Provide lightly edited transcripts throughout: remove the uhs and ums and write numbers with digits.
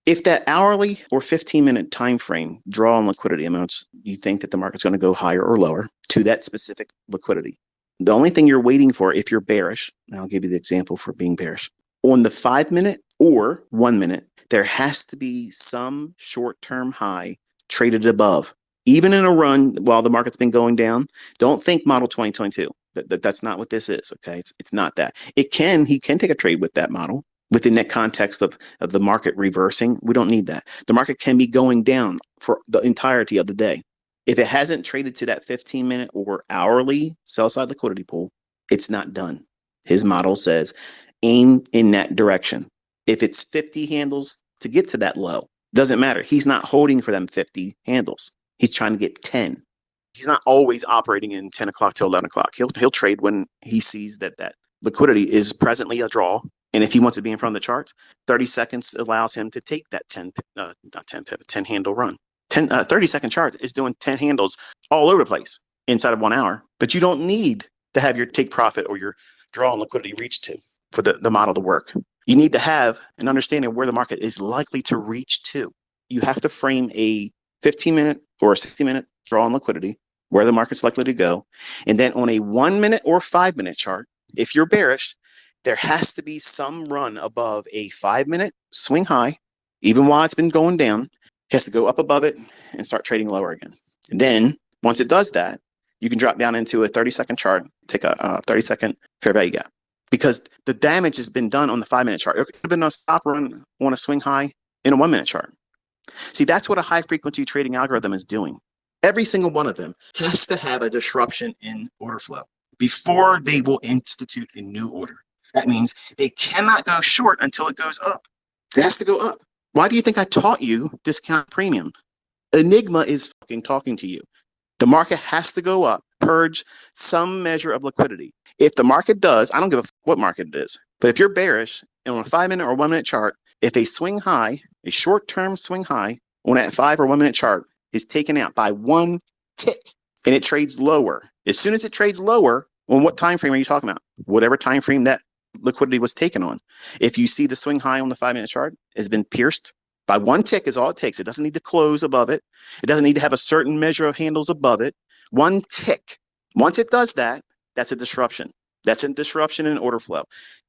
If that hourly or 15-minute time frame draw on liquidity amounts, you think that the market's going to go higher or lower to that specific liquidity. The only thing you're waiting for if you're bearish, and I'll give you the example for being bearish, on the 5-minute or 1 minute, there has to be some short-term high traded above. Even in a run while the market's been going down, don't think model 2022. That's not what this is, okay? It's not that. He can take a trade with that model within that context of the market reversing. We don't need that. The market can be going down for the entirety of the day. If it hasn't traded to that 15-minute or hourly sell-side liquidity pool, it's not done. His model says aim in that direction. If it's 50 handles to get to that low, doesn't matter. He's not holding for them 50 handles. He's trying to get 10. He's not always operating in 10 o'clock till 11 o'clock. He'll trade when he sees that liquidity is presently a draw. And if he wants to be in front of the charts, 30 seconds allows him to take that 10 handle run. 30-second chart is doing 10 handles all over the place inside of 1 hour. But you don't need to have your take profit or your draw on liquidity reach to for the model to work. You need to have an understanding of where the market is likely to reach to. You have to frame a 15-minute or a 60-minute draw on liquidity, where the market's likely to go. And then on a 1 minute or 5-minute chart, if you're bearish, there has to be some run above a 5-minute swing high, even while it's been going down. It has to go up above it and start trading lower again. And then once it does that, you can drop down into a 30-second chart, take a 30-second fair value gap. Because the damage has been done on the 5-minute chart. It could have been a stop run on a swing high in a 1-minute chart. See, that's what a high-frequency trading algorithm is doing. Every single one of them has to have a disruption in order flow before they will institute a new order. That means they cannot go short until it goes up. It has to go up. Why do you think I taught you discount premium? Enigma is fucking talking to you. The market has to go up, purge some measure of liquidity. If the market does, I don't give a what market it is, but if you're bearish and on a 5-minute or 1-minute chart, if a swing high, a short-term swing high on that 5 or 1-minute chart is taken out by 1 tick and it trades lower, as soon as it trades lower, on what time frame are you talking about? Whatever time frame that liquidity was taken on. If you see the swing high on the 5-minute chart has been pierced by 1 tick is all it takes. It doesn't need to close above it. It doesn't need to have a certain measure of handles above it. 1 tick. Once it does that, that's a disruption. That's a disruption in order flow.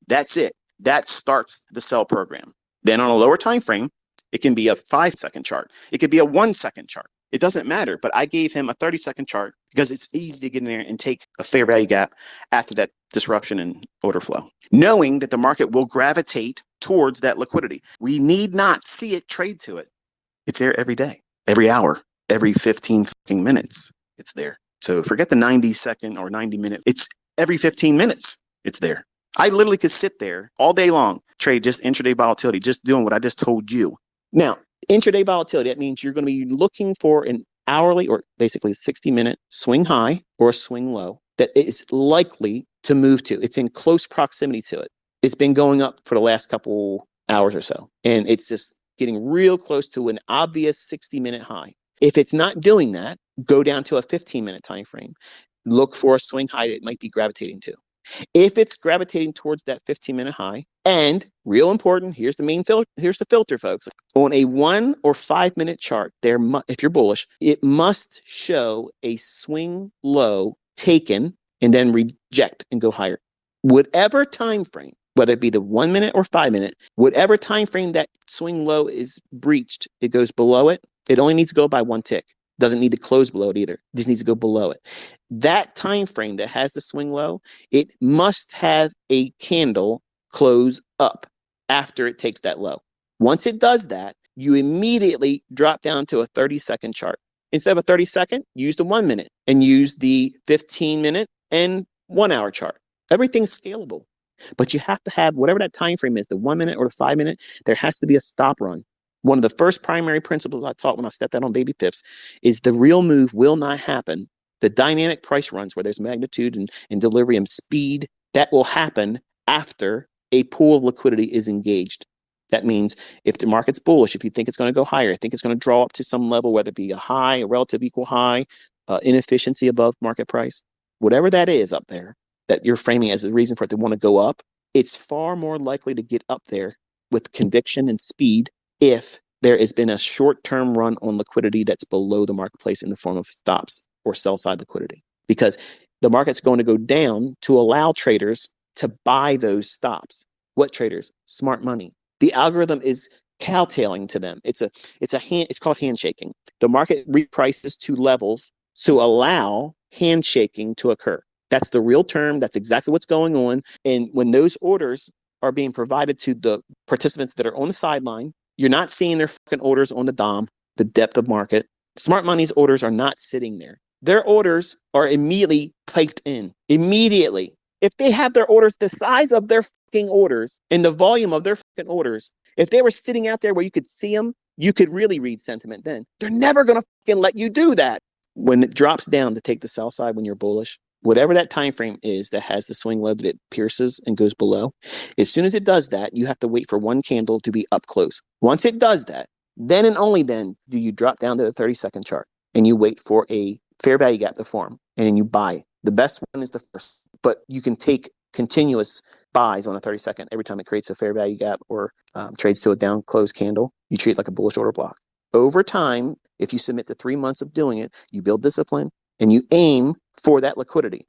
That's it. That starts the sell program. Then on a lower time frame, it can be a 5-second chart. It could be a 1-second chart. It doesn't matter, but I gave him a 30-second chart because it's easy to get in there and take a fair value gap after that disruption in order flow, knowing that the market will gravitate towards that liquidity. We need not see it trade to it. It's there every day, every hour, every 15 fucking minutes. It's there. So forget the 90-second or 90-minute. It's every 15 minutes. It's there. I literally could sit there all day long, trade just intraday volatility, just doing what I just told you. Now, intraday volatility, that means you're going to be looking for an hourly or basically 60-minute swing high or a swing low that is likely to move to. It's in close proximity to it. It's been going up for the last couple hours or so, and it's just getting real close to an obvious 60-minute high. If it's not doing that, go down to a 15-minute time frame. Look for a swing high that it might be gravitating to. If it's gravitating towards that 15-minute high, and real important, here's the filter, folks. On a 1 or 5-minute chart, if you're bullish, it must show a swing low taken and then reject and go higher. Whatever time frame, whether it be the 1 minute or 5-minute, whatever time frame that swing low is breached, it goes below it. It only needs to go by 1 tick. Doesn't need to close below it either. It just needs to go below it. That time frame that has the swing low, it must have a candle close up after it takes that low. Once it does that, you immediately drop down to a 30-second chart. Instead of a 30-second, use the 1 minute and use the 15-minute and 1 hour chart. Everything's scalable. But you have to have whatever that time frame is, the 1 minute or the 5-minute, there has to be a stop run. One of the first primary principles I taught when I stepped out on baby pips is the real move will not happen. The dynamic price runs where there's magnitude and delivery and speed, that will happen after a pool of liquidity is engaged. That means if the market's bullish, if you think it's going to go higher, think it's going to draw up to some level, whether it be a high, a relative equal high, inefficiency above market price, whatever that is up there that you're framing as a reason for it to want to go up, it's far more likely to get up there with conviction and speed if there has been a short-term run on liquidity that's below the marketplace in the form of stops or sell-side liquidity, because the market's going to go down to allow traders to buy those stops. What traders? Smart money. The algorithm is cowtailing to them. It's called handshaking. The market reprices to levels to allow handshaking to occur. That's the real term. That's exactly what's going on. And when those orders are being provided to the participants that are on the sideline, you're not seeing their fucking orders on the DOM, the depth of market. Smart money's orders are not sitting there. Their orders are immediately piped in. Immediately. If they have their orders the size of their fucking orders and the volume of their fucking orders, if they were sitting out there where you could see them, you could really read sentiment then. They're never going to fucking let you do that. When it drops down to take the sell side when you're bullish, whatever that time frame is that has the swing low that it pierces and goes below, as soon as it does that, you have to wait for one candle to be up close. Once it does that, then and only then do you drop down to the 30-second chart and you wait for a fair value gap to form, and then you buy. The best one is the first, but you can take continuous buys on a 30-second every time it creates a fair value gap or trades to a down close candle. You treat it like a bullish order block. Over time, if you submit to 3 months of doing it, you build discipline and you aim for that liquidity.